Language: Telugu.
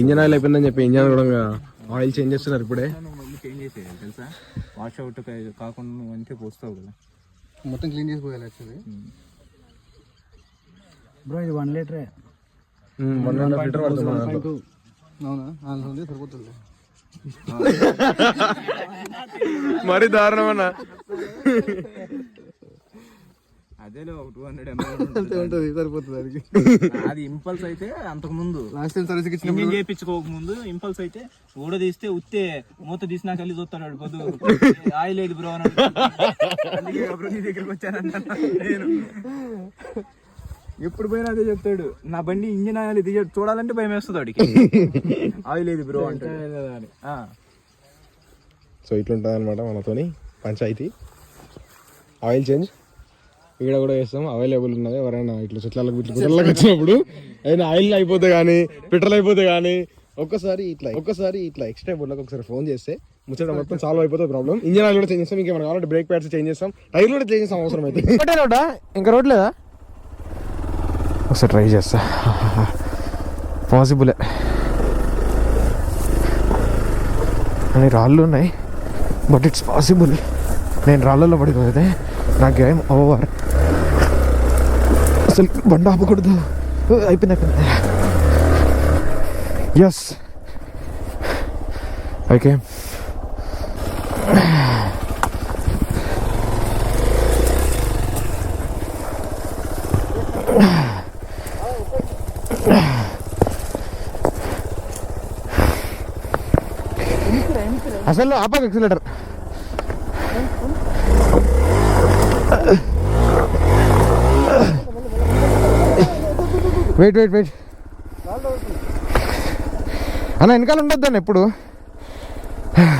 ఇంజన్ ఆయిల్ అయిపోయిందని చెప్పి ఇంజన్ కూడా ఆయిల్ చేంజ్ చేస్తున్నారు ఇప్పుడే. మళ్ళీ చేంజ్ చేసేయాలి తెలుసా, వాష్ అవుట్ కాకుండా నువ్వు అంతే పోస్తావు కదా, మొత్తం క్లీన్ చేసి పోయాలి యాక్చువల్లీ. బ్రో ఇది 1 లీటరే. 1.5 లీటర్ పడుతుంది. అవునా, 400 సరిపోతుంది. మరి దారుణమన్నా. అదేలో 200 ml ఉంటుంది, సరిపోతుంది దానికి. అది ఇంపల్స్ అయితే అంతకు ముందు లాస్ట్ టైం సర్వీస్కి ఇచ్చిన ఇంజిన్ చేయించుకోక ముందు ఇంపల్స్ అయితే ఊడ తీస్తే ఉత్తే మూత తీసినా కలిసి చూస్తాడు పొద్దు ఆయిల్ లేదు బ్రో అని. అందుకే బ్రో నీ దగ్గరికి వచ్చానంట నేను. ఎప్పుడు పోయినా అదే చెప్తాడు, నా బండి ఇంజిన్ ఆయిల్ ఇది చూడాలంటే భయం వేస్తుంది వాడికి. ఆయిల్ లేదు బ్రో అంటే. సో ఇట్లుంటుంది అనమాట మనతోని పంచాయతీ. ఆయిల్ చేంజ్ ఇక్కడ కూడా చేస్తాం, అవైలబుల్ ఉన్నది. ఎవరైనా ఇట్లా చుట్టాలకు వచ్చినప్పుడు అయినా ఆయిల్ అయిపోతే కానీ పెట్రోల్ అయిపోతే కానీ ఒక్కసారి ఇట్లా ఎక్స్ట్రా బోర్డులకు ఒకసారి ఫోన్ చేస్తే ముచ్చట మొత్తం సాల్వ్ అయిపోతుంది ప్రాబ్లం. ఇంజిన్ ఆయిల్ కూడా చేంజ్ చేస్తాం, ఇంకేమైనా కావాలంటే బ్రేక్ ప్యాడ్స్ చేంజ్ చేస్తాం, టైర్లు కూడా చేంజ్ చేస్తాం అవసరం అయితే. ఇంకా రోడ్ లేదా ఒకసారి ట్రై చేస్తా, పాసిబులే. అని రాళ్ళు ఉన్నాయి బట్ ఇట్స్ పాసిబుల్. నేను రాళ్ళల్లో పడిపోతే నా గేమ్ ఓవర్. అసలు బండి ఆపకూడదు. అయిపోయింది. Yes okay. అసలు ఆపక ఎక్సిలేటర్. వెయిట్ అన్న, వెనకాల ఉండొద్దాన్ని ఎప్పుడు.